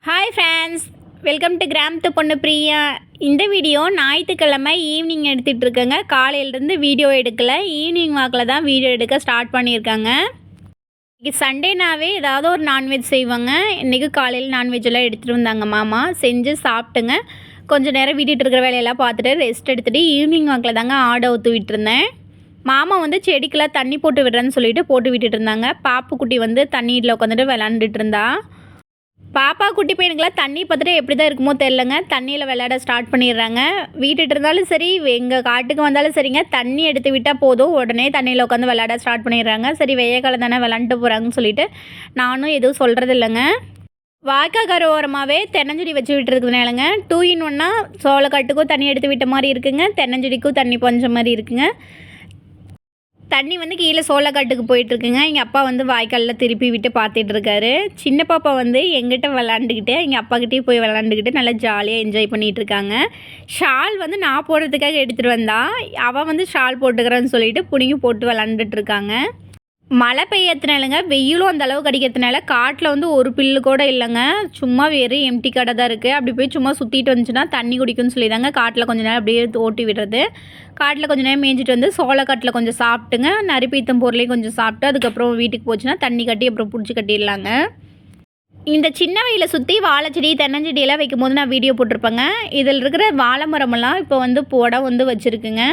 Hi friends, welcome to கிராமத்து பொண்ணு பிரியா. இந்த வீடியோ ஞாயிற்றுக்கிழமை ஈவினிங் எடுத்துகிட்டு இருக்கேங்க. காலையிலேருந்து வீடியோ எடுக்கலை, ஈவினிங் வாக்கில் தான் வீடியோ எடுக்க ஸ்டார்ட் பண்ணியிருக்காங்க. இன்றைக்கி சண்டேனாவே ஏதாவது ஒரு நான்வெஜ் செய்வாங்க. இன்றைக்கி காலையில் நான்வெஜ்ஜெல்லாம் எடுத்துகிட்டு வந்தாங்க மாமா. செஞ்சு சாப்பிட்டுங்க. கொஞ்சம் நேரம் வீட்டுட்டு இருக்கிற வேலையெல்லாம் பார்த்துட்டு ரெஸ்ட் எடுத்துகிட்டு ஈவினிங் வாக்கில் தாங்க ஆடை ஊற்றி விட்டுருந்தேன். மாமா வந்து செடிக்கெல்லாம் தண்ணி போட்டு விடுறேன்னு சொல்லிட்டு போட்டு விட்டுட்டு இருந்தாங்க. பாப்புக்குட்டி வந்து தண்ணியில் உட்காந்துட்டு விளாண்டுட்டு இருந்தா. பாப்பா குட்டி பையனுக்கெல்லாம் தண்ணி பார்த்துட்டு எப்படி தான் இருக்குமோ தெரிலங்க, தண்ணியில் விளையாட ஸ்டார்ட் பண்ணிடுறாங்க. வீட்டுட்டு இருந்தாலும் சரி, எங்கள் காட்டுக்கு வந்தாலும் சரிங்க, தண்ணி எடுத்து விட்டால் போதும், உடனே தண்ணியில் உட்காந்து விளையாட ஸ்டார்ட் பண்ணிடுறாங்க. சரி, வெய்ய காலம் தானே விளாண்டுட்டு போகிறாங்கன்னு சொல்லிட்டு நானும் எதுவும் சொல்கிறது இல்லைங்க. வாய்க்காக்கரை ஓரமாகவே தென்னஞ்செடி வச்சு விட்டுருக்குதுனாலங்க 2 in 1 சோளக்காட்டுக்கும் தண்ணி எடுத்து விட்ட மாதிரி இருக்குங்க, தென்னஞ்செடிக்கும் தண்ணி பஞ்ச மாதிரி இருக்குங்க. தண்ணி வந்து கீழே சோளக்காட்டுக்கு போயிட்டுருக்குங்க. எங்கள் அப்பா வந்து வாய்க்காலில் திருப்பி விட்டு பார்த்துட்ருக்காரு. சின்ன பாப்பா வந்து எங்கிட்ட விளாண்டுக்கிட்டு எங்கள் அப்பாக்கிட்டேயும் போய் விளாண்டுக்கிட்டு நல்லா ஜாலியாக என்ஜாய் பண்ணிகிட்ருக்காங்க. ஷால் வந்து நான் போடுறதுக்காக எடுத்துகிட்டு வந்தா, அவள் வந்து ஷால் போட்டுக்கிறேன்னு சொல்லிட்டு புனிங்கி போட்டு விளாண்டுட்ருக்காங்க. மழை பெய்யறதுனாலங்க, வெயிலும் அந்த அளவுக்கு அடிக்கிறதுனால காட்டில் வந்து ஒரு பில்லு கூட இல்லைங்க. சும்மா வெறும் எம்டி கடை தான் இருக்குது. அப்படி போய் சும்மா சுற்றிட்டு வந்துச்சுன்னா தண்ணி குடிக்கும்னு சொல்லி தாங்க காட்டில் கொஞ்சம் நேரம் அப்படியே ஓட்டி விடுறது. காட்டில் கொஞ்சம் நேரம் மேய்ஞ்சிட்டு வந்து சோளக்காட்டில் கொஞ்சம் சாப்பிட்டுங்க, நரிப்பீத்தம் பொருளையும் கொஞ்சம் சாப்பிட்டு அதுக்கப்புறம் வீட்டுக்கு போச்சுன்னா தண்ணி கட்டி அப்புறம் பிடிச்சி கட்டிடலாங்க. இந்த சின்ன வயலை சுற்றி வாழைச்செடி தென்னஞ்செடியெல்லாம் வைக்கும் போது நான் வீடியோ போட்டிருப்பேங்க. இதில் இருக்கிற வாழை மரமெல்லாம் இப்போ வந்து போட வந்து வச்சுருக்குங்க.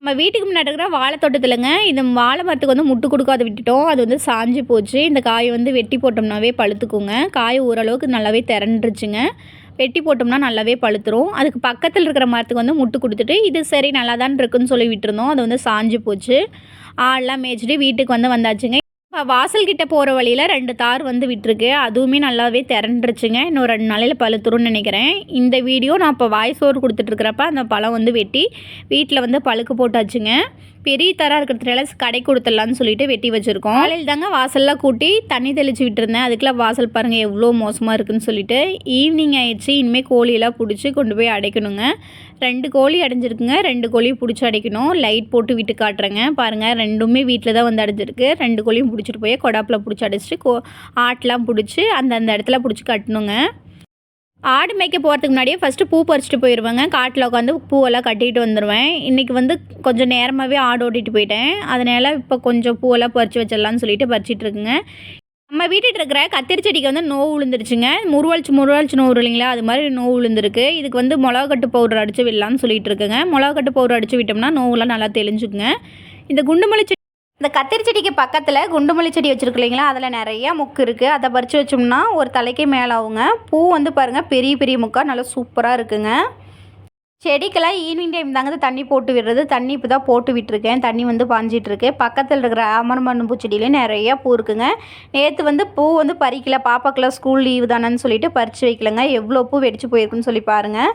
நம்ம வீட்டுக்கு முன்னாடி இருக்கிற வாழை தோட்டத்தில்ங்க, இந்த வாழை மரத்துக்கு வந்து முட்டு கொடுக்காத விட்டுட்டோம். அது வந்து சாஞ்சு போச்சு. இந்த காயை வந்து வெட்டி போட்டோம்னாவே பழுத்துக்குங்க. காய் ஓரளவுக்கு நல்லாவே திரண்டுருச்சுங்க. வெட்டி போட்டோம்னா நல்லாவே பழுத்துரும். அதுக்கு பக்கத்தில் இருக்கிற மரத்துக்கு வந்து முட்டு கொடுத்துட்டு இது சரி நல்லா தான் இருக்குன்னு சொல்லி விட்டுருந்தோம். அது வந்து சாஞ்சு போச்சு. ஆடெல்லாம் மேய்ச்சிட்டு வீட்டுக்கு வந்து வந்தாச்சுங்க. வாசல்கிட்ட போகிற வழியில் 2 தார் வந்து விட்டுருக்கு. அதுவுமே நல்லாவே திரண்டுருச்சுங்க. இன்னும் 2 நாளையில் பழுத்துரும்னு நினைக்கிறேன். இந்த வீடியோ நான் இப்போ வாய்ஸ் ஓவர் கொடுத்துட்ருக்கிறப்ப அந்த பழம் வந்து வெட்டி வீட்டில் வந்து பழுக்க போட்டாச்சுங்க. பெரிய தராக இருக்கிறதுனால கடை கொடுத்துடலான்னு சொல்லிட்டு வெட்டி வச்சுருக்கோம். காலையில் தாங்க வாசல்லாம் கூட்டி தண்ணி தெளித்து விட்டுருந்தேன். அதுக்கெல்லாம் வாசல் பாருங்கள் எவ்வளோ மோசமாக இருக்குதுன்னு சொல்லிட்டு. ஈவினிங் ஆயிடுச்சு. இனிமேல் கோழியெல்லாம் பிடிச்சி கொண்டு போய் அடைக்கணுங்க. 2 கோழி அடைஞ்சிருக்குங்க. 2 கோழியும் பிடிச்சி அடைக்கணும். லைட் போட்டு விட்டு காட்டுறேங்க பாருங்கள். 2மே வீட்டில் தான் வந்து அடைஞ்சிருக்கு. 2 கோழியும் பிடிச்சிட்டு போய் கொடாப்பில் பிடிச்சி அடைச்சிட்டு ஆட்டெலாம் பிடிச்சி அந்த இடத்துல பிடிச்சி கட்டணுங்க. ஆடு மேய்க்க போகிறதுக்கு முன்னாடியே ஃபஸ்ட்டு பூ பறிச்சிட்டு போயிடுவேங்க. காட்டில் உட்காந்து பூவெல்லாம் கட்டிட்டு வந்துடுவேன். இன்றைக்கி வந்து கொஞ்சம் நேரமாகவே ஆடு ஓட்டிகிட்டு போயிட்டேன். அதனால் இப்போ கொஞ்சம் பூவெல்லாம் பறித்து வச்சிடலான்னு சொல்லிட்டு பறிச்சிட்ருக்குங்க. நம்ம வீட்டுட்டு இருக்கிற கத்திரி செடிக்கு வந்து நோவு விழுந்துருச்சுங்க. முருவாழ்ச்சி நோவு இல்லைங்களா, அது மாதிரி நோவு விழுந்துருக்கு. இதுக்கு வந்து மிளகாக்கட்டு பவுடர் அடித்து விடலான்னு சொல்லிட்டு இருக்குங்க. மிளகாக்கட்டு பவுடர் அடித்து விட்டோம்னா நோவுலாம் நல்லா தெளிஞ்சுக்குங்க. இந்த குண்டுமல்லி செடி, இந்த கத்திரி செடிக்கு பக்கத்தில் குண்டுமல்லி செடி வச்சுருக்கு இல்லைங்களா, அதில் நிறையா முக்கு இருக்குது. அதை பறித்து வச்சோம்னா ஒரு தலைக்கே மேலே ஆகுங்க. பூ வந்து பாருங்கள் பெரிய பெரிய முக்காக நல்லா சூப்பராக இருக்குங்க. செடிக்கெல்லாம் ஈவினிங் டைம் தாங்க தண்ணி போட்டு விடுறது. தண்ணி இப்போ தான் போட்டு விட்டுருக்கேன். தண்ணி வந்து பாஞ்சிட்ருக்கு. பக்கத்தில் இருக்கிற ஆமரமண்ணு பூச்செடியிலே நிறையா பூ இருக்குங்க. நேற்று வந்து பூ வந்து பறிக்கல, பாப்பாக்கெல்லாம் ஸ்கூல் லீவு தானேன்னு சொல்லிட்டு பறித்து வைக்கலங்க. எவ்வளோ பூ வெடிச்சு போயிருக்குன்னு சொல்லி பாருங்கள்.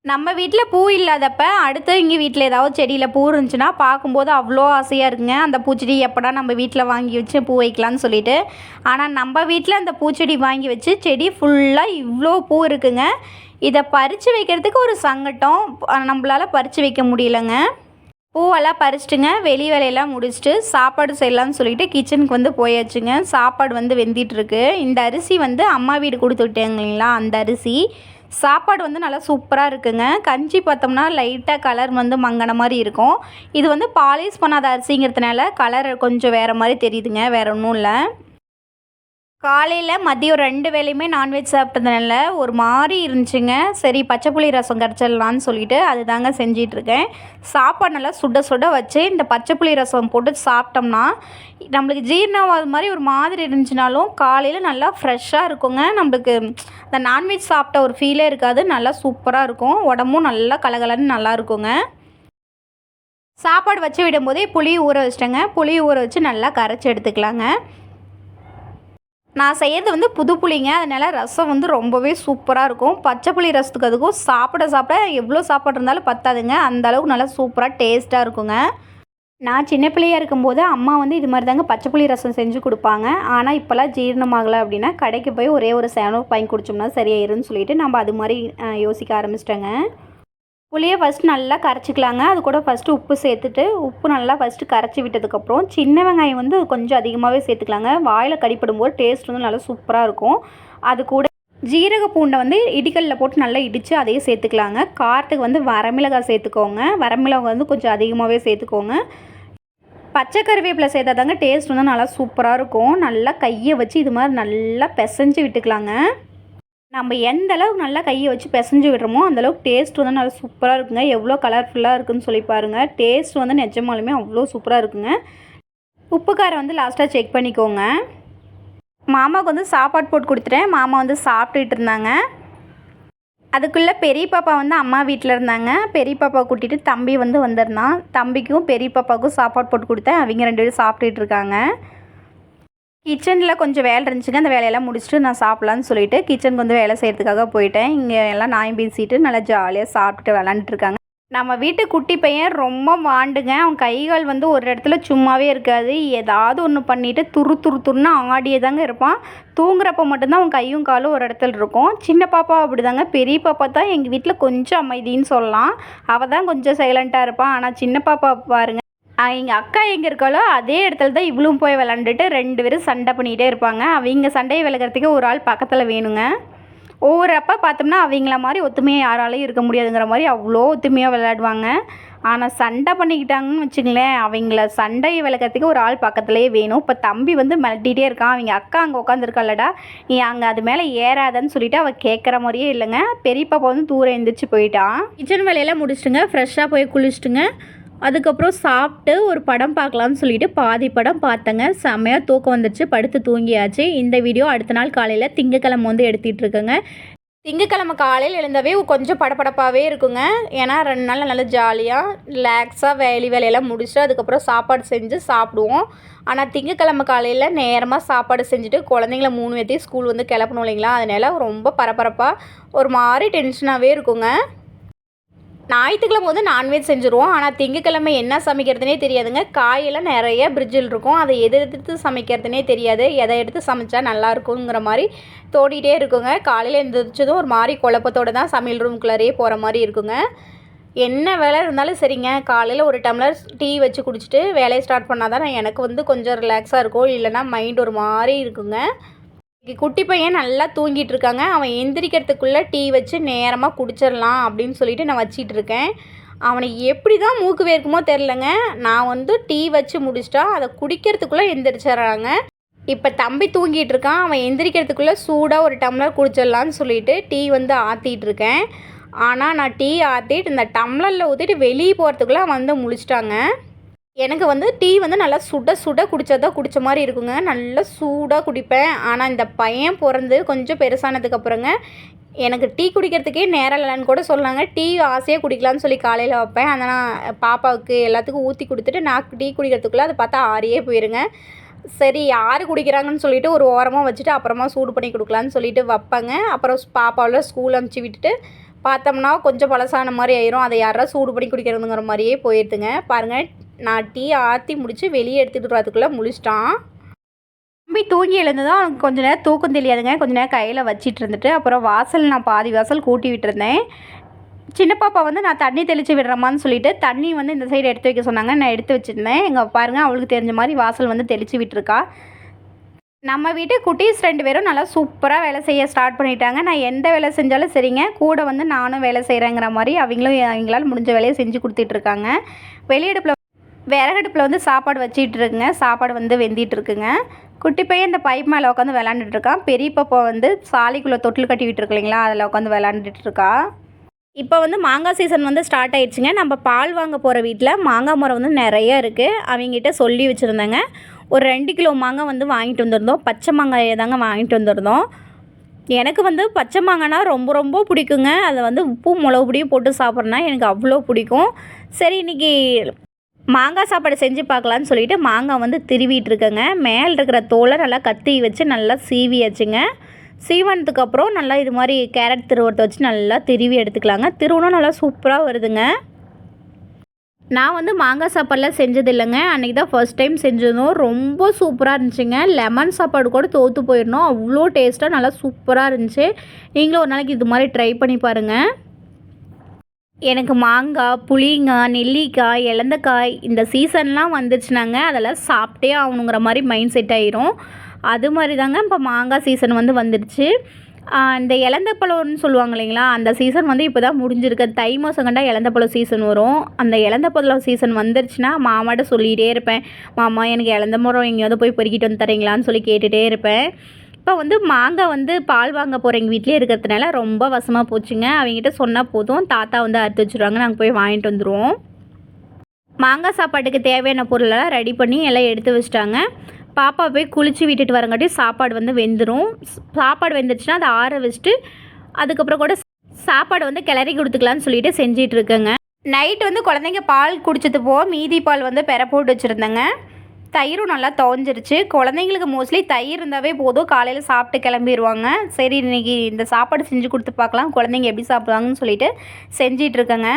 நம்ம வீட்டில் பூ இல்லாதப்ப அடுத்து இங்கே வீட்டில் ஏதாவது செடியில் பூ இருந்துச்சுன்னா பார்க்கும்போது அவ்வளோ ஆசையாக இருக்குங்க. அந்த பூச்செடி எப்படா நம்ம வீட்டில் வாங்கி வச்சு பூ வைக்கலான்னு சொல்லிட்டு. ஆனால் நம்ம வீட்டில் அந்த பூச்செடி வாங்கி வச்சு செடி ஃபுல்லாக இவ்வளோ பூ இருக்குங்க. இதை பறித்து வைக்கிறதுக்கு ஒரு சங்கட்டம், நம்மளால் பறித்து வைக்க முடியலைங்க. பூவெல்லாம் பறிச்சிட்டுங்க, வெளி வேலையெல்லாம் முடிச்சுட்டு சாப்பாடு செய்யலான்னு சொல்லிட்டு கிச்சனுக்கு வந்து போயாச்சுங்க. சாப்பாடு வந்து வெந்திட்டுருக்கு. இந்த அரிசி வந்து அம்மா வீடு கொடுத்து விட்டாங்க இல்லைங்களா, அந்த அரிசி. சாப்பாடு வந்து நல்லா சூப்பராக இருக்குங்க. கஞ்சி பார்த்தோம்னா லைட்டாக கலர் வந்து மங்கின மாதிரி இருக்கும். இது வந்து பாலிஷ் பண்ணாத அரிசிங்கிறதுனால கலர் கொஞ்சம் வேறு மாதிரி தெரியுதுங்க, வேறு ஒன்றும் இல்லை. காலையில் மதியம் 2 வேளையுமே நான்வெஜ் சாப்பிட்டதுனால ஒரு மாதிரி இருந்துச்சுங்க. சரி, பச்சை புளி ரசம் கரைச்சிடலான்னு சொல்லிட்டு அது தாங்க செஞ்சிட்ருக்கேன். சாப்பாடு நல்லா சுட சுட வச்சு இந்த பச்சை புளி ரசம் போட்டு சாப்பிட்டோம்னா நம்மளுக்கு ஜீரணமாகாத மாதிரி ஒரு மாதிரி இருந்துச்சுனாலும் காலையில் நல்லா ஃப்ரெஷ்ஷாக இருக்குங்க. நம்மளுக்கு இந்த நான்வெஜ் சாப்பிட்ட ஒரு ஃபீலே இருக்காது. நல்லா சூப்பராக இருக்கும். உடம்பும் நல்லா கலகலன்னு நல்லா இருக்குங்க. சாப்பாடு வச்சு விடும்போதே புளி ஊற வச்சிட்டேங்க. புளி ஊற வச்சு நல்லா கரைச்சி எடுத்துக்கலாங்க. நான் செய்கிறது வந்து புது புளிங்க, அதனால் ரசம் வந்து ரொம்பவே சூப்பராக இருக்கும். பச்சை புளி ரசத்துக்கு அதுக்கும் சாப்பிட எவ்வளோ சாப்பாடு இருந்தாலும் பத்தாதுங்க. அந்தளவுக்கு நல்லா சூப்பராக டேஸ்ட்டாக இருக்குங்க. நான் சின்ன பிள்ளையாக இருக்கும்போது அம்மா வந்து இது மாதிரி தாங்க பச்சை புளி ரசம் செஞ்சு கொடுப்பாங்க. ஆனால் இப்போல்லாம் ஜீரணமாகலை அப்படின்னா கடைக்கு போய் ஒரே ஒரு சேனல் வாங்கி குடிச்சோம்னா சரியாயிருன்னு சொல்லிட்டு நம்ம அது மாதிரி யோசிக்க ஆரம்பிச்சிட்டேங்க. புளியை ஃபஸ்ட்டு நல்லா கரைச்சிக்கலாங்க. அது கூட ஃபஸ்ட்டு உப்பு சேர்த்துட்டு உப்பு நல்லா ஃபஸ்ட்டு கரைச்சி விட்டதுக்கப்புறம் சின்ன வெங்காயம் வந்து கொஞ்சம் அதிகமாகவே சேர்த்துக்கலாங்க. வாயில் கடிப்படும்போது டேஸ்ட் வந்து நல்லா சூப்பராக இருக்கும். அது கூட ஜீரக பூண்டை வந்து இடிக்கல்லில் போட்டு நல்லா இடித்து அதையும் சேர்த்துக்கலாங்க. காரத்துக்கு வந்து வரமிளகாய் சேர்த்துக்கோங்க. வரமிளகாய் வந்து கொஞ்சம் அதிகமாகவே சேர்த்துக்கோங்க. பச்சை கருவேப்பிலை சேர்த்தா தாங்க டேஸ்ட் வந்து நல்லா சூப்பராக இருக்கும். நல்லா கையை வச்சு இது மாதிரி நல்லா பிசைஞ்சு விட்டுக்கலாங்க. நம்ம எந்த அளவுக்கு நல்லா கையை வச்சு பிசைஞ்சு விடுறோமோ அந்தளவுக்கு டேஸ்ட் வந்து நல்லா சூப்பராக இருக்குங்க. எவ்வளோ கலர்ஃபுல்லாக இருக்குதுன்னு சொல்லி பாருங்கள். டேஸ்ட் வந்து நிஜமாலுமே அவ்வளோ சூப்பராக இருக்குங்க. உப்பு காரம் வந்து லாஸ்ட்டாக செக் பண்ணிக்கோங்க. மாமாவுக்கு வந்து சாப்பாடு போட்டு கொடுத்துட்டேன். மாமா வந்து சாப்பிட்டுட்டு இருந்தாங்க. அதுக்குள்ளே பெரிய பாப்பா வந்து அம்மா வீட்டில் இருந்தாங்க. பெரிய பாப்பா கூட்டிகிட்டு தம்பி வந்து வந்திருந்தான். தம்பிக்கும் பெரிய பாப்பாவுக்கும் சாப்பாடு போட்டு கொடுத்தேன். அவங்க 2 பேரும் சாப்பிட்டுட்டு இருக்காங்க. கிச்சனில் கொஞ்சம் வேலை இருந்துச்சுங்க. அந்த வேலையெல்லாம் முடிச்சுட்டு நான் சாப்பிட்லான்னு சொல்லிவிட்டு கிச்சனுக்கு வந்து வேலை செய்கிறதுக்காக போயிட்டேன். இங்கே எல்லாம் நாயும் பேசிட்டு நல்லா ஜாலியாக சாப்பிட்டுட்டு விளாண்டுட்ருக்காங்க. நம்ம வீட்டு குட்டி பையன் ரொம்ப வாண்டுங்க. அவன் கைகள் வந்து ஒரு இடத்துல சும்மாவே இருக்காது. ஏதாவது ஒன்று பண்ணிவிட்டு துருன்னு ஆடியே தாங்க இருப்பான். தூங்குறப்ப மட்டும்தான் அவன் கையும் காலும் ஒரு இடத்துல இருக்கும். சின்ன பாப்பா அப்படி தாங்க. பெரிய பாப்பா தான் எங்கள் வீட்டில் கொஞ்சம் அமைதின்னு சொல்லலாம். அவள் தான் கொஞ்சம் சைலண்ட்டாக இருப்பான். ஆனால் சின்ன பாப்பா பாருங்க, எங்கள் அக்கா எங்கே இருக்காளோ அதே இடத்துல தான் இவளும் போய் விளாண்டுட்டு 2 பேரும் சண்டை பண்ணிகிட்டே இருப்பாங்க. அவங்க சண்டையை விலகிறதுக்கு ஒரு ஆள் பக்கத்தில் வேணுங்க. ஒவ்வொரு அப்பா பார்த்தோம்னா அவங்கள மாதிரி ஒத்துமையாக யாராலையும் இருக்க முடியாதுங்கிற மாதிரி அவ்வளோ ஒத்துமையாக விளையாடுவாங்க. ஆனால் சண்டை பண்ணிக்கிட்டாங்கன்னு வச்சுங்களேன், அவங்கள சண்டையை விளக்கிறதுக்கு ஒரு ஆள் பக்கத்துலேயே வேணும். இப்போ தம்பி வந்து மிரட்டிகிட்டே இருக்கான். அவங்க அக்கா அங்கே உட்காந்துருக்காளடா, நீ அங்கே அது மேலே ஏறாதன்னு சொல்லிவிட்டு அவள் கேட்குற மாதிரியே இல்லைங்க. பெரிய பாப்பா வந்து தூரம் எழுந்திரிச்சு போயிட்டான். கிச்சன் வேலையெல்லாம் முடிச்சுட்டுங்க, ஃப்ரெஷ்ஷாக போய் குளிச்சுட்டுங்க. அதுக்கப்புறம் சாப்பிட்டு ஒரு படம் பார்க்கலான்னு சொல்லிட்டு பாதி படம் பார்த்தேங்க. செம்மையாக தூக்கம் வந்துடுச்சு, படுத்து தூங்கியாச்சு. இந்த வீடியோ அடுத்த நாள் காலையில் திங்கக்கிழமை வந்து எடுத்துகிட்டு இருக்கேங்க. திங்கக்கிழமை காலையில் எழுந்தவே கொஞ்சம் படப்படப்பாகவே இருக்குங்க. ஏன்னா 2 நாள் நல்லா ஜாலியாக ரிலாக்ஸாக வேலையெல்லாம் முடிச்சுட்டு அதுக்கப்புறம் சாப்பாடு செஞ்சு சாப்பிடுவோம். ஆனால் திங்கக்கிழமை காலையில் நேரமாக சாப்பாடு செஞ்சுட்டு குழந்தைங்கள 3 பேர்த்தையும் ஸ்கூல் வந்து கிளப்பணும் இல்லைங்களா, அதனால ரொம்ப பரபரப்பாக ஒரு மாதிரி டென்ஷனாகவே இருக்குங்க. ஞாயிற்றுக்கிழமை வந்து நான்வெஜ் செஞ்சுருவோம். ஆனால் திங்கக்கிழமை என்ன சமைக்கிறதுனே தெரியாதுங்க. காயெல்லாம் நிறைய ஃப்ரிட்ஜில் இருக்கும். அதை எடுத்து சமைக்கிறதுனே தெரியாது. எதை எடுத்து சமைச்சா நல்லா இருக்குங்கிற மாதிரி தோண்டிகிட்டே இருக்குங்க. காலையில் எழுந்திரிச்சதும் ஒரு மாதிரி குழப்பத்தோடு தான் சமையல் ரூம்குள்ளாரையே போகிற மாதிரி இருக்குங்க. என்ன வேலை இருந்தாலும் சரிங்க, காலையில் ஒரு டம்ளர் டீ வச்சு குடிச்சிட்டு வேலையை ஸ்டார்ட் பண்ணால் தான் எனக்கு வந்து கொஞ்சம் ரிலாக்ஸாக இருக்கும். இல்லைனா மைண்ட் ஒரு மாதிரி இருக்குங்க. குட்டி பையன் நல்லா தூங்கிட்டு இருக்காங்க. அவன் எந்திரிக்கிறதுக்குள்ளே டீ வச்சு நேரமாக குடிச்சிடலாம் அப்படின்னு சொல்லிட்டு நான் வச்சிட்டு இருக்கேன். அவனை எப்படி தான் மூக்கு வேர்க்குமோ தெரிலங்க. நான் வந்து டீ வச்சு முடிச்சிட்டா அதை குடிக்கிறதுக்குள்ளே எந்திரிச்சிட்றாங்க. இப்போ தம்பி தூங்கிட்டு இருக்கான். அவன் எந்திரிக்கிறதுக்குள்ளே சூடாக ஒரு டம்ளர் குடிச்சிடலான்னு சொல்லிட்டு டீ வந்து ஆற்றிட்டு இருக்கேன். ஆனால் நான் டீ ஆற்றிட்டு இந்த டம்ளரில் ஊற்றிட்டு வெளியே போகிறதுக்குள்ளே வந்து முழிச்சிட்டாங்க. எனக்கு வந்து டீ வந்து நல்லா சுட குடித்தா குடித்த மாதிரி இருக்குங்க. நல்லா சூடாக குடிப்பேன். ஆனால் இந்த பையன் பிறந்து கொஞ்சம் பெருசானதுக்கப்புறங்க எனக்கு டீ குடிக்கிறதுக்கே நேரம் இல்லைன்னு கூட சொல்லாங்க. டீ ஆசையாக குடிக்கலான்னு சொல்லி காலையில் வைப்பேன். அதை நான் பாப்பாவுக்கு எல்லாத்துக்கும் ஊற்றி கொடுத்துட்டு நான் டீ குடிக்கிறதுக்குள்ளே அதை பார்த்தா ஆறியே போயிருங்க. சரி யார் குடிக்கிறாங்கன்னு சொல்லிவிட்டு ஒரு ஓரமாக வச்சுட்டு அப்புறமா சூடு பண்ணி கொடுக்கலான்னு சொல்லிட்டு வைப்பேங்க. அப்புறம் பாப்பாவில் ஸ்கூல் அனுப்பிச்சி விட்டுட்டு பார்த்தோம்னா கொஞ்சம் பழசான மாதிரி ஆயிரும். அதை யாராவது சூடு பண்ணி குடிக்கிறதுங்கிற மாதிரியே போயிடுதுங்க. பாருங்கள், நான் டீ ஆற்றி முடித்து வெளியே எடுத்துகிட்டு வரதுக்குள்ளே முழிச்சிட்டான். தம்பி தூங்கி எழுந்ததும் அவனுக்கு கொஞ்சம் நேரம் தூக்கம் தெரியாதுங்க. கொஞ்சம் நேரம் கையில் வச்சிட்டு இருந்துட்டு அப்புறம் நான் பாதி வாசல் கூட்டி விட்டுருந்தேன். சின்ன பாப்பா வந்து நான் தண்ணி தெளித்து விடுறமான்னு சொல்லிட்டு தண்ணி வந்து இந்த சைடு எடுத்து வைக்க சொன்னாங்க. நான் எடுத்து வச்சுருந்தேன். இங்கே பாருங்கள், அவளுக்கு தெரிஞ்ச மாதிரி வாசல் வந்து தெளித்து விட்டுருக்கா. நம்ம வீட்டு குட்டீஸ் 2 பேரும் நல்லா சூப்பராக வேலை செய்ய ஸ்டார்ட் பண்ணிட்டாங்க. நான் எந்த வேலை செஞ்சாலும் சரிங்க, கூட வந்து நானும் வேலை செய்கிறேங்கிற மாதிரி அவங்களால் முடிஞ்ச வேலையை செஞ்சு கொடுத்துட்ருக்காங்க. வெளியடுப்பில் விறகடுப்பில் வந்து சாப்பாடு வச்சிட்டு இருக்குங்க. சாப்பாடு வந்து வெந்திட்டு இருக்குங்க. குட்டி பையன் இந்த பைப் மேலே உட்காந்து விளாண்டுட்ருக்கான். பெரிய பாப்பா வந்து சாலிக்குள்ளே தொட்டில் கட்டி விட்டுருக்கு இல்லைங்களா, அதில் உட்காந்து விளாண்டுட்ருக்கா. இப்போ வந்து மாங்காய் சீசன் வந்து ஸ்டார்ட் ஆகிடுச்சுங்க. நம்ம பால் வாங்க போகிற வீட்டில் மாங்காய் மரம் வந்து நிறைய இருக்குது. அவங்ககிட்ட சொல்லி வச்சுருந்தாங்க. ஒரு 2 கிலோ மாங்காய் வந்து வாங்கிட்டு வந்திருந்தோம். பச்சை மாங்காயை தாங்க வாங்கிட்டு வந்திருந்தோம். எனக்கு வந்து பச்சை மாங்காய்னா ரொம்ப ரொம்ப பிடிக்குங்க. அதை வந்து உப்பு மிளகு பொடியும் போட்டு சாப்பிட்றேன்னா எனக்கு அவ்வளோ பிடிக்கும். சரி இன்றைக்கி மாங்காய் சாப்பாடு செஞ்சு பார்க்கலான்னு சொல்லிவிட்டு மாங்காய் வந்து திருவிட்டு இருக்கேங்க. மேலே இருக்கிற தோலை நல்லா கத்தி வச்சு நல்லா சீவியாச்சுங்க. சீவனத்துக்கப்புறம் நல்லா இது மாதிரி கேரட் திருவத்தை வச்சு நல்லா திருவி எடுத்துக்கலாங்க. திருவனும் நல்லா சூப்பராக வருதுங்க. நான் வந்து மாங்காய் சாப்பாடுலாம் செஞ்சது இல்லைங்க. அன்றைக்கி தான் ஃபர்ஸ்ட் டைம் செஞ்சதும் ரொம்ப சூப்பராக இருந்துச்சுங்க. லெமன் சாப்பாடு கூட தோற்று போயிடணும், அவ்வளோ டேஸ்ட்டாக நல்லா சூப்பராக இருந்துச்சு. நீங்களும் ஒரு நாளைக்கு இது மாதிரி ட்ரை பண்ணி பாருங்கள். எனக்கு மாங்காய், புளிங்காய், நெல்லிக்காய், இலந்தக்காய் இந்த சீசன்லாம் வந்துச்சுனாங்க அதெல்லாம் சாப்பிட்டே ஆகணுங்கிற மாதிரி மைண்ட் செட் ஆயிரும். அது மாதிரி தாங்க இப்போ மாங்காய் சீசன் வந்து வந்துடுச்சு. இந்த இலந்த பழம்னு சொல்லுவாங்க இல்லைங்களா, அந்த சீசன் வந்து இப்போ தான் முடிஞ்சிருக்கு. தை மாதம் கண்டா இலந்த பழம் சீசன் வரும். அந்த இலந்த பழம் சீசன் வந்துருச்சுன்னா மாமாட்ட சொல்லிகிட்டே இருப்பேன், மாமா எனக்கு இலந்த மரம் எங்கேயாவது போய் பொறுக்கிட்டு வந்து தரீங்களான்னு சொல்லி கேட்டுகிட்டே இருப்பேன். இப்போ வந்து மாங்காய் வந்து பால் வாங்க போகிற எங்கள் வீட்லேயே இருக்கிறதுனால ரொம்ப வசமாக போச்சுங்க. அவங்ககிட்ட சொன்னால் போதும், தாத்தா வந்து அறுத்து வச்சுருவாங்க, நாங்கள் போய் வாங்கிட்டு வந்துடுவோம். மாங்காய் சாப்பாட்டுக்கு தேவையான பொருளெல்லாம் ரெடி பண்ணி எல்லாம் எடுத்து வச்சிட்டாங்க. பாப்பா போய் குளித்து விட்டுட்டு வரங்காட்டி சாப்பாடு வந்து வெந்துடும். சாப்பாடு வெந்துருச்சுன்னா அதை ஆற வச்சுட்டு அதுக்கப்புறம் கூட சாப்பாடு வந்து கிளறி கொடுத்துக்கலான்னு சொல்லிட்டு செஞ்சிட்ருக்கேங்க. நைட் வந்து குழந்தைங்க பால் குடிச்சது போக மீதி பால் வந்து பெற போட்டு வச்சுருந்தேங்க. தயிரும் நல்லா துவஞ்சிருச்சு. குழந்தைங்களுக்கு மோஸ்ட்லி தயிர் இருந்தாவே போதும், காலையில் சாப்பிட்டு கிளம்பிடுவாங்க. சரி இன்றைக்கி இந்த சாப்பாடு செஞ்சு கொடுத்து பார்க்கலாம், குழந்தைங்க எப்படி சாப்பிடுவாங்கன்னு சொல்லிட்டு செஞ்சிட்ருக்கேங்க.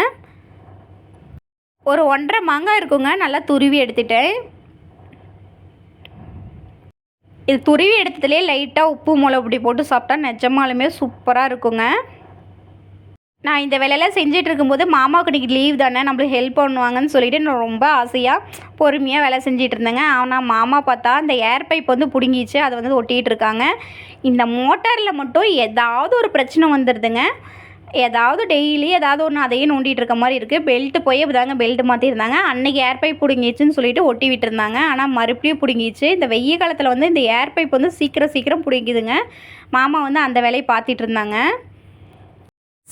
ஒரு 1.5 மாங்காய் இருக்குங்க, நல்லா துருவி எடுத்துட்டேன். இது துருவி எடுத்ததுலேயே லைட்டாக உப்பு மிளகு பொடி போட்டு சாப்பிட்டா நிஜமாலுமே சூப்பராக இருக்குங்க. நான் இந்த வேலையெல்லாம் செஞ்சுட்டு இருக்கும்போது மாமாவுக்கு இன்றைக்கி லீவ் தானே, நம்மளுக்கு ஹெல்ப் பண்ணுவாங்கன்னு சொல்லிவிட்டு நான் ரொம்ப ஆசையாக பொறுமையாக வேலை செஞ்சிட்டு இருந்தேங்க. ஆனால் மாமா பார்த்தா இந்த ஏர் பைப் வந்து பிடுங்கிச்சு, அதை வந்து ஒட்டிகிட்டு இருக்காங்க. இந்த மோட்டாரில் மட்டும் ஏதாவது ஒரு பிரச்சனை வந்துடுதுங்க. ஏதாவது டெய்லி ஏதாவது ஒன்று அதையே நோண்டிகிட்டு இருக்க மாதிரி இருக்குது. பெல்ட்டு போய் இப்படிதாங்க பெல்ட்டு மாற்றிருந்தாங்க. அன்றைக்கி ஏர் பைப் பிடுங்கிச்சுன்னு சொல்லிட்டு ஒட்டி விட்டுருந்தாங்க. ஆனால் மறுபடியும் பிடுங்கிச்சு. இந்த வெய்ய காலத்தில் வந்து இந்த ஏர் பைப் வந்து சீக்கிரம் பிடிக்குதுங்க. மாமா வந்து அந்த வேலையை பார்த்துட்டு இருந்தாங்க.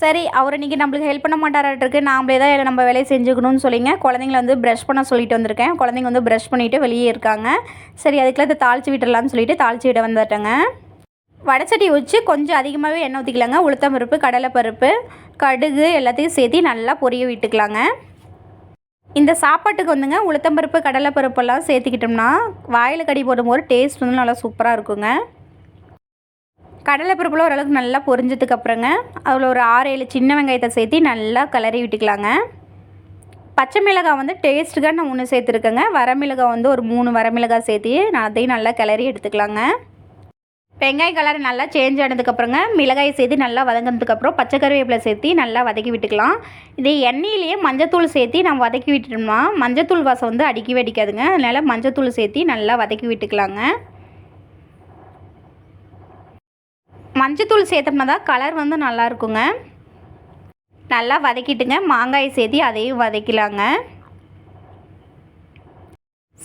சரி அவர் இன்றைக்கி நம்மளுக்கு ஹெல்ப் பண்ண மாட்டாராட்டிருக்கு, நாமளே தான் நம்ம வேலையை செஞ்சுக்கணும்னு சொல்லிங்க குழந்தைங்கள வந்து ப்ரஷ் பண்ண சொல்லிட்டு வந்திருக்கேன். குழந்தைங்க வந்து ப்ரஷ் பண்ணிவிட்டு வெளியே இருக்காங்க. சரி அதுக்குள்ளே இதை தாளித்து விட்டுடலான்னு சொல்லிட்டு தாளித்து விட வந்துட்டேங்க. வடைச்சட்டி வச்சு கொஞ்சம் அதிகமாகவே எண்ணெய் ஊற்றிக்கலாங்க. உளுத்தம் பருப்பு, கடலைப்பருப்பு, கடுகு எல்லாத்தையும் சேர்த்து நல்லா பொரிய விட்டுக்கலாங்க. இந்த சாப்பாட்டுக்கு வந்துங்க உளுத்தம்பருப்பு கடலைப்பருப்பெல்லாம் சேர்த்துக்கிட்டோம்னா வாயில் கடி போடும்போது டேஸ்ட் வந்து நல்லா சூப்பராக இருக்குங்க. கடலைப்பருப்பில் ஓரளவுக்கு நல்லா பொரிஞ்சதுக்கப்புறங்க அதில் ஒரு 6-7 சின்ன வெங்காயத்தை சேர்த்து நல்லா கிளறி விட்டுக்கலாங்க. பச்சை மிளகாய் வந்து டேஸ்ட்டுக்காக நான் 1 சேர்த்துருக்கேங்க. வரமிளகாய் வந்து ஒரு 3 வரமிளகாய் சேர்த்து நான் அதையும் நல்லா கிளறி எடுத்துக்கலாங்க. வெங்காய கலர் நல்லா சேஞ்ச் ஆனதுக்கப்புறங்க மிளகாயை சேர்த்து நல்லா வதங்கினதுக்கப்புறம் பச்சை கருவேப்பிலை சேர்த்து நல்லா வதக்கி விட்டுக்கலாம். இதே எண்ணெயிலேயே மஞ்சத்தூள் சேர்த்து நம்ம வதக்கி விட்டுட்டோம்னா மஞ்சத்தூள் வாசம் வந்து அடிக்கவே அடிக்காதுங்க. அதனால் மஞ்சத்தூள் சேர்த்து நல்லா வதக்கி விட்டுக்கலாங்க. மஞ்சத்தூள் சேர்த்தோம்னா தான் கலர் வந்து நல்லா இருக்குங்க. நல்லா வதக்கிட்டுங்க மாங்காயை சேர்த்து அதையும் வதக்கலாங்க.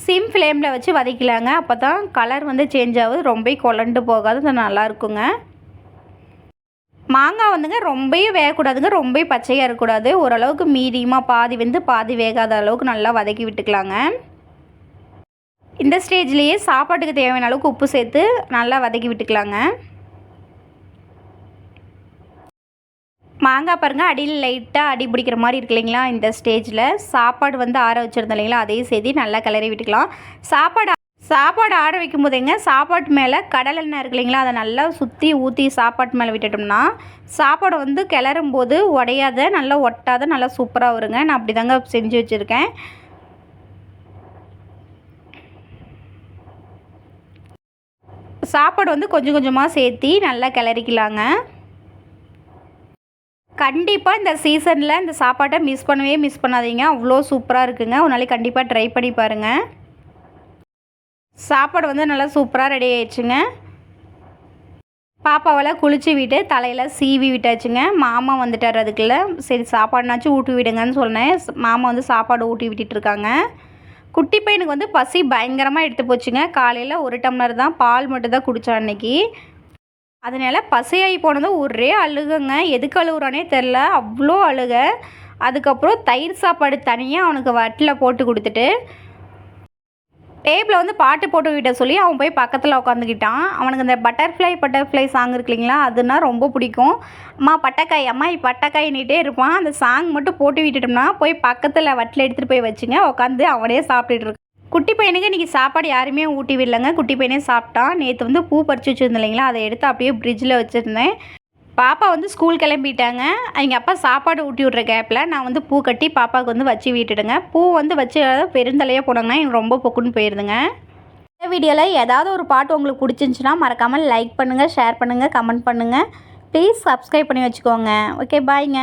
சிம் ஃப்ளேமில் வச்சு வதக்கலாங்க. அப்போ தான் கலர் வந்து சேஞ்ச் ஆகுது, ரொம்ப குழண்டு போகாது, அது நல்லாயிருக்குங்க. மாங்காய் வந்துங்க ரொம்பவும் வேகக்கூடாதுங்க, ரொம்ப பச்சையாக இருக்கக்கூடாது. ஓரளவுக்கு மீடியமாக பாதி வெந்து பாதி வேகாத அளவுக்கு நல்லா வதக்கி விட்டுக்கலாங்க. இந்த ஸ்டேஜ்லேயே சாப்பாட்டுக்கு தேவையான அளவுக்கு உப்பு சேர்த்து நல்லா வதக்கி விட்டுக்கலாங்க. மாங்காய் பாருங்கள் அடியில் லைட்டாக அடி பிடிக்கிற மாதிரி இருக்கு இல்லைங்களா. இந்த ஸ்டேஜில் சாப்பாடு வந்து ஆற வச்சுருந்தோம் இல்லைங்களா, அதையும் சேர்த்து நல்லா கிளறி விட்டுக்கலாம். சாப்பாடு ஆற வைக்கும் போதேங்க சாப்பாட்டு மேலே கடலை எண்ணெய் இருக்கு இல்லைங்களா, அதை நல்லா சுற்றி ஊற்றி சாப்பாட்டு மேலே விட்டுட்டோம்னா சாப்பாடு வந்து கிளறும் போது உடையாத நல்லா ஒட்டாத நல்லா சூப்பராக வருங்க. நான் அப்படி தாங்க செஞ்சு வச்சுருக்கேன். சாப்பாடு வந்து கொஞ்சம் கொஞ்சமாக சேர்த்து நல்லா கிளறிக்கலாங்க. கண்டிப்பாக இந்த சீசனில் இந்த சாப்பாட்டை மிஸ் பண்ணாதீங்க, அவ்வளோ சூப்பராக இருக்குங்க. ஒரு நாளைக்கு கண்டிப்பாக ட்ரை பண்ணி பாருங்கள். சாப்பாடு வந்து நல்லா சூப்பராக ரெடி ஆயிடுச்சுங்க. பாப்பாவெல்லாம் குளித்து விட்டு தலையில் சீவி விட்டாச்சுங்க. மாமா வந்துட்டார் அதுக்குள்ளே. சரி சாப்பாடுனாச்சும் ஊட்டி விடுங்கன்னு சொன்னேன். மாமா வந்து சாப்பாடு ஊட்டி விட்டுட்ருக்காங்க. குட்டி பையனுக்கு வந்து பசி பயங்கரமாக எடுத்து போச்சுங்க. காலையில் 1 டம்ளர் தான் பால் மட்டும் தான் குடித்தான் அன்றைக்கி. அதனால் பசியாகி போனது ஒரே அழுகங்க. எதுக்கு அழுகுறானே தெரில, அவ்வளோ அழுக. அதுக்கப்புறம் தயிர் சாப்பாடு தனியாக அவனுக்கு வட்டில் போட்டு கொடுத்துட்டு டேபிளில் வந்து பாட்டு போட்டு விட்ட சொல்லி அவன் போய் பக்கத்தில் உட்காந்துக்கிட்டான். அவனுக்கு இந்த பட்டர்ஃப்ளை சாங் இருக்கு இல்லைங்களா, அதுனா ரொம்ப பிடிக்கும். அம்மா பட்டக்காயின்னிட்டே இருப்பான். அந்த சாங் மட்டும் போட்டு விட்டுட்டோம்னா போய் பக்கத்தில் வட்டில் எடுத்துகிட்டு போய் வச்சுங்க, உட்காந்து அவனே சாப்பிட்டுட்டு இருக்கான். குட்டி பையனுக்கு இன்றைக்கி சாப்பாடு யாருமே ஊட்டி விடலைங்க. குட்டி பையனே சாப்பிட்டான். நேற்று வந்து பூ பறித்து வச்சுருந்தேன் இல்லைங்களா, அதை எடுத்து அப்படியே ஃப்ரிட்ஜில் வச்சுருந்தேன். பாப்பா வந்து ஸ்கூல் கிளம்பிட்டாங்க. எங்கள் அப்பா சாப்பாடு ஊட்டி விட்ற கேப்பில் நான் வந்து பூ கட்டி பாப்பாவுக்கு வந்து வச்சு விட்டுடுங்க. பூ வந்து வச்சு பெருந்தலையாக போனாங்கன்னா எனக்கு ரொம்ப பொக்குன்னு போயிருதுங்க. இந்த வீடியோவில் ஏதாவது ஒரு பாட்டு உங்களுக்கு பிடிச்சிருந்துச்சின்னா மறக்காமல் லைக் பண்ணுங்கள், ஷேர் பண்ணுங்கள், கமெண்ட் பண்ணுங்கள். ப்ளீஸ் சப்ஸ்கிரைப் பண்ணி வச்சுக்கோங்க. ஓகே பாய்ங்க.